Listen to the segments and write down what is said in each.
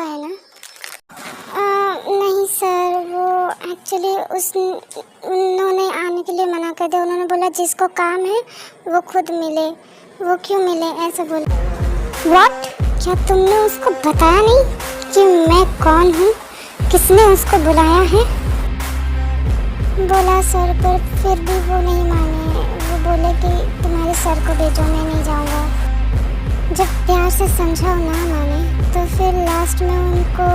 है ना? नहीं सर, वो एक्चुअली उन्होंने आने के लिए मना कर दिया। उन्होंने बोला जिसको काम है वो खुद मिले, वो क्यों मिले, ऐसा बोला। व्हाट? क्या तुमने उसको बताया नहीं कि मैं कौन हूँ? किसने उसको बुलाया है? बोला सर, पर फिर भी वो नहीं माने। वो बोले कि तुम्हारे सर को भेजो, मैं नहीं जाऊँगा। जब प्यार से समझाओ ना माने तो फिर लास्ट में उनको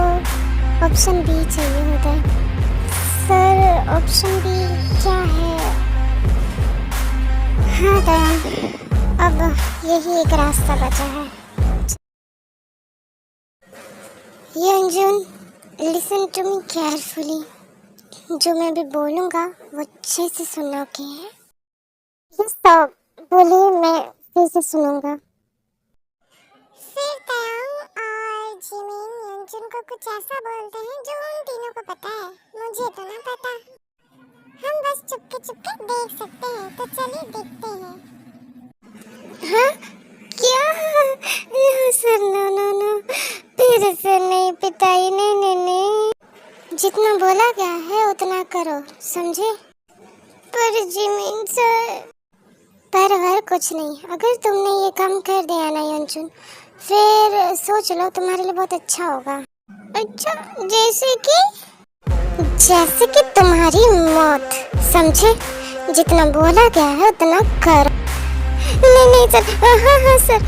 ऑप्शन बी चाहिए होता है। सर ऑप्शन बी क्या है? हाँ दया, अब यही एक रास्ता बचा है। यंजुन, लिसन टू मी केयरफुली। जो मैं भी बोलूँगा वो अच्छे से सुनना, ओके? यस सर, बोलिए, मैं फिर से सुनूंगा। फिर तयांग और जिमिन यंजुन को कुछ ऐसा बोलते हैं जो उन तीनों को पता है, मुझे तो ना पता। हम बस चुपके चुपके देख सकते हैं, तो चलिए देखते हैं। हाँ? क्या? No sir, no no no, फिर से नहीं पिताई, नहीं नहीं नहीं। जितना बोला गया है उतना करो, समझे? पर जिमिन सर, पर कुछ नहीं। अगर तुमने ये काम कर दिया ना यंजुन, फिर सोच लो तुम्हारे लिए बहुत अच्छा होगा। अच्छा, जैसे कि तुम्हारी मौत, समझे? जितना बोला गया है उतना करो। नहीं नहीं सर, हाँ हाँ सर,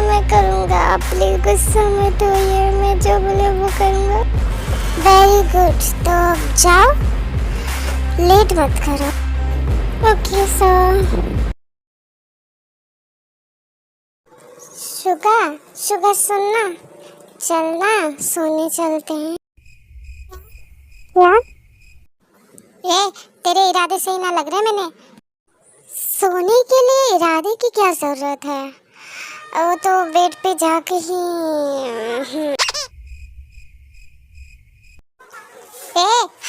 मैं करूँगा। आप प्लीज गुस्सा मत होइए, मैं जो बोले वो करूँगा। वेरी गुड, तो अब जाओ, लेट मत करो। Okay sir. शुगा सुनना, चलना सोने चलते हैं। क्या? ये तेरे इरादे सही ना लग रहे मैंने। सोने के लिए इरादे की क्या जरूरत है? वो तो बेड पे जाके ही।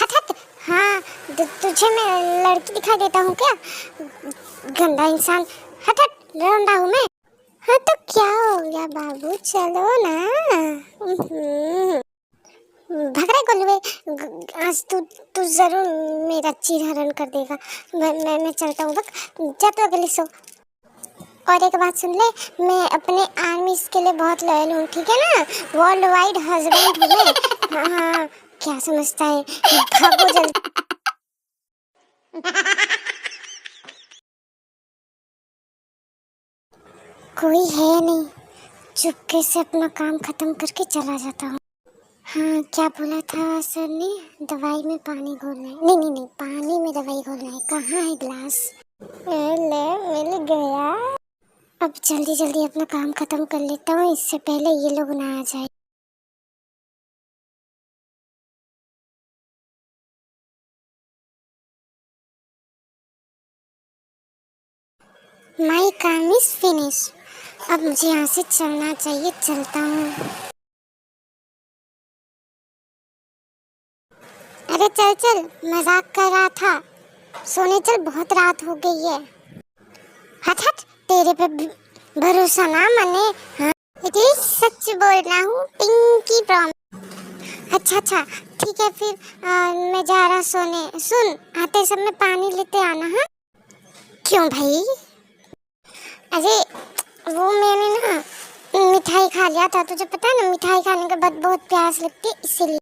हट हट। हाँ, तुझे मैं लड़की दिखाई देता हूँ क्या? गंदा इंसान, हट हट, लौंडा हूँ मैं। हाँ तो क्या हो गया बाबू, चलो ना। भग रहा गोलुए, आज तू जरूर मेरा चीर हरण कर देगा। मैं चलता हूँ, जा तो अगले सो। और एक बात सुन ले, मैं अपने आर्मी के लिए बहुत लॉयल हूँ, ठीक है ना? वर्ल्ड वाइड हस्बैंड हूँ मैं। हाँ, क्या समझता है? भागो जल्दी। कोई है नहीं, चुपके से अपना काम खत्म करके चला जाता हूँ। हाँ, क्या बोला था सर ने? दवाई में पानी घोलना है? नहीं नहीं नहीं, पानी में दवाई घोलना है। कहाँ है ग्लास? ले, मिल गया। अब जल्दी जल्दी अपना काम खत्म कर लेता हूँ, इससे पहले ये लोग ना आ जाए। माई काम इज फिनिश। अब मुझे यहाँ से चलना चाहिए, चलता हूँ। अरे चल चल, मजाक कर रहा था, सोने चल, बहुत रात हो गई है। हट हट, तेरे पे भरोसा ना मने। हाँ, ये सच बोल रहा हूँ, पिंकी प्रॉमिस। अच्छा अच्छा, ठीक है फिर। मैं जा रहा सोने। सुन, आते समय पानी लेते आना। हाँ? क्यों भाई? अरे वो मैंने ना मिठाई खा लिया था, तुझे पता है ना, मिठाई खाने के बाद बहुत प्यास लगती है, इसीलिए।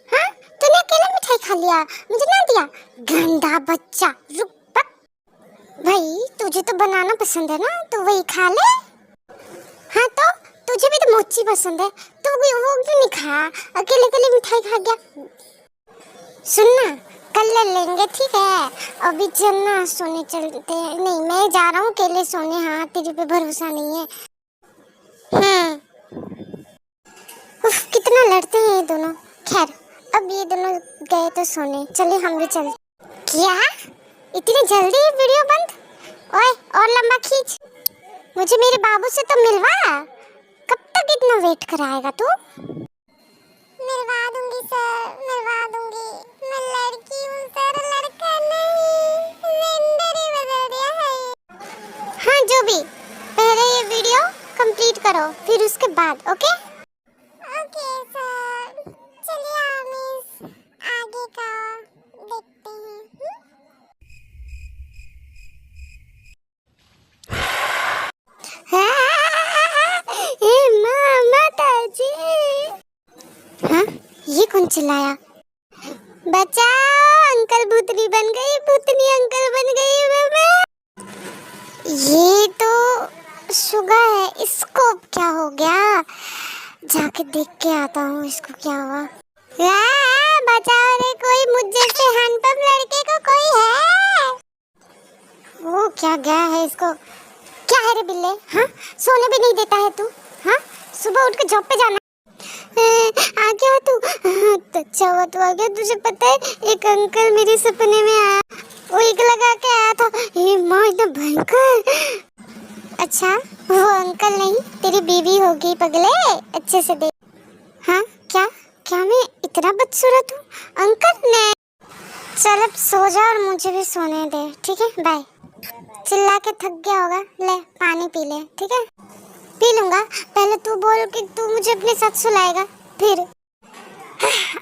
हाँ, तूने अकेला मिठाई खा लिया, मुझे ना दिया? गंदा बच्चा, रुक बक। भाई तुझे तो बनाना पसंद है ना, तो वही खा ले। हाँ तो तुझे भी तो मोची पसंद है, तो वो क्यों नहीं खा? अकेले अकेले मिठाई खा गया। सुनना, कल ले लेंगे, ठीक है? अभी चलना, सोने चलते हैं। नहीं, मैं जा रहा हूँ अकेले सोने। हाँ, तेरे पे भरोसा नहीं है। उफ, कितना लड़ते हैं ये दोनों। खैर, अब ये दोनों गए तो सोने, चले हम भी चल। क्या? इतनी जल्दी वीडियो बंद? ओए, और लंबा खींच, मुझे मेरे बाबू से तो मिलवा। कब तक इतना वेट कराएगा तू? मिलवा दूंगी सर, मिलवा दूंगी। मैं लड़की हूँ सर, लड़का नहीं। जेंडर ही बदल दिया है। हाँ जो भी, पहले ये वीडियो कंप्लीट करो, फिर उसके बाद। Okay okay sir. चिल्लाया, बचाओ अंकल, भूतनी बन गई, भूतनी अंकल बन गई मैं। ये तो शुगा है, इसको क्या हो गया? जाके देख के आता हूँ इसको क्या हुआ। बचाओ रे, कोई मुझे से हैंडपंप लड़के को कोई है? वो क्या गया है इसको? क्या है रे बिल्ले? हाँ, सोने भी नहीं देता है तू? हाँ, सुबह उठ के जॉब पे जाना। आ गया तू? तो अच्छा हुआ तू आ गया। तुझे पता है एक अंकल मेरे सपने में आया, वो एक लगा के आया था। ये माँ इतना भयंकर। अच्छा, वो अंकल नहीं, तेरी बीवी होगी पगले, अच्छे से देख। हाँ, क्या क्या मैं इतना बदसूरत हूँ? अंकल ने चल अब सो जा और मुझे भी सोने दे, ठीक है? बाय। चिल्ला के थक गया होगा, ले पानी पी ले, ठीक है? पी लूंगा, पहले तू बोल कि तू मुझे अपने साथ सुलाएगा फिर।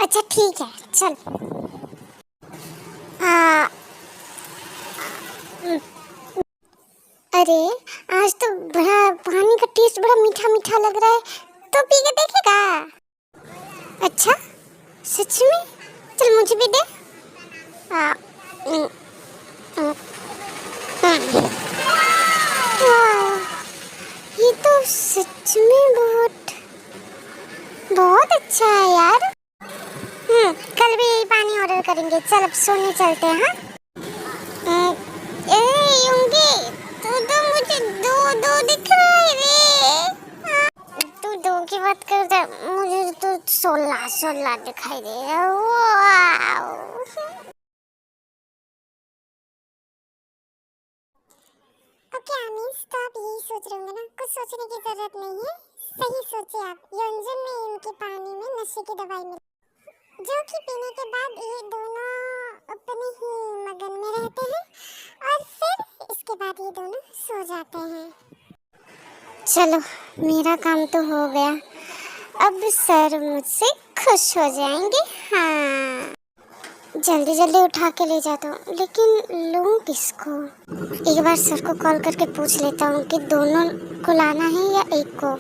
अच्छा ठीक है, चल। अरे आज तो बड़ा पानी का टेस्ट बड़ा मीठा मीठा लग रहा है, तो पी के देखेगा? अच्छा सच में? चल मुझे भी दे। ये तो सच में बहुत अच्छा है यार। कल भी यही पानी ऑर्डर करेंगे। चल अब सोने चलते हैं। हाँ, यूंगी तू तो मुझे दो दिख रहा है रे। तू दो की बात कर रहा, मुझे तो 16 दिखाई दे रहा है। वाओ। ओके आमीस, तो आप यही सोच रहे होंगे ना, कुछ सोचने की जरूरत नहीं है, सही सोचे आप। योंजन में इनके पानी में नशे की दवाई मिली, जो कि पीने के बाद ये दोनों अपने ही मगन में रहते हैं और फिर इसके बाद ये दोनों सो जाते हैं। चलो मेरा काम तो हो गया, अब सर मुझसे खुश हो जाएंगे। हाँ, जल्दी जल्दी उठा के ले जाता हूँ, लेकिन लूँ किसको? एक बार सर को कॉल करके पूछ लेता हूँ कि दोनों को लाना है या एक को।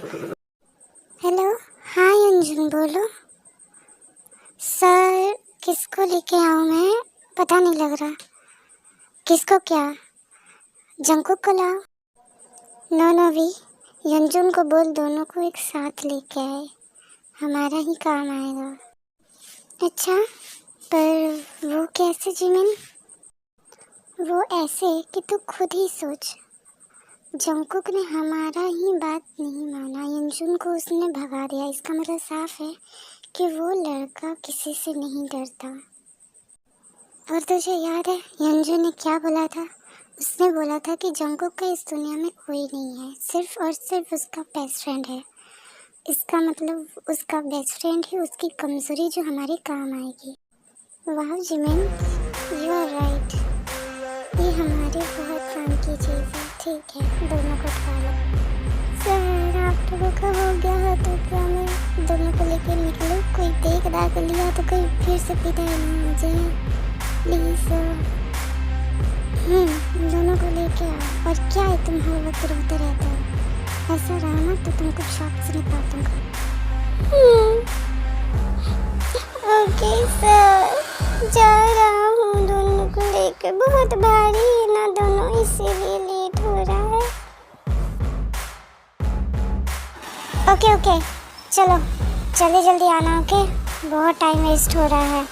हेलो, हाँ अंजुम बोलो। सर किसको लेके आऊँ मैं? पता नहीं लग रहा। किसको? क्या जंकुक को लाओ? नो भी, यंजुन को बोल दोनों को एक साथ लेके आए, हमारा ही काम आएगा। अच्छा, पर वो कैसे जिमिन? वो ऐसे कि तू खुद ही सोच। जंकुक ने हमारा ही बात नहीं माना, यंजुन को उसने भगा दिया। इसका मतलब साफ है कि वो लड़का किसी से नहीं डरता। और तुझे याद है यंजुन ने क्या बोला था? उसने बोला था कि जंकुक का इस दुनिया में कोई नहीं है, सिर्फ और सिर्फ उसका बेस्ट फ्रेंड है। इसका मतलब उसका बेस्ट फ्रेंड ही उसकी कमजोरी जो हमारे काम आएगी। वाह जिमिन, यू आर राइट, ये हमारे बहुत काम की चीज़ है। ठीक है, दोनों को उठा लो। सर आप लोगों का हो गया है तो क्या मैं दोनों को लेकर निकलूँ? कोई देख दाख लिया तो कोई फिर से पिटाई नहीं मुझे, प्लीज़। दोनों को लेके आओ। और क्या है, तुम हर वक्त रोते रहते हो? ऐसा रहा ना तो तुमको शॉक से निकाल दूँगा। ओके सर, जा रहा हूँ दोनों को लेकर। बहुत भारी है ना दोनों, इसीलिए लेट हो रहा है। ओके चलो जल्दी आना। ओके, बहुत टाइम वेस्ट हो रहा है।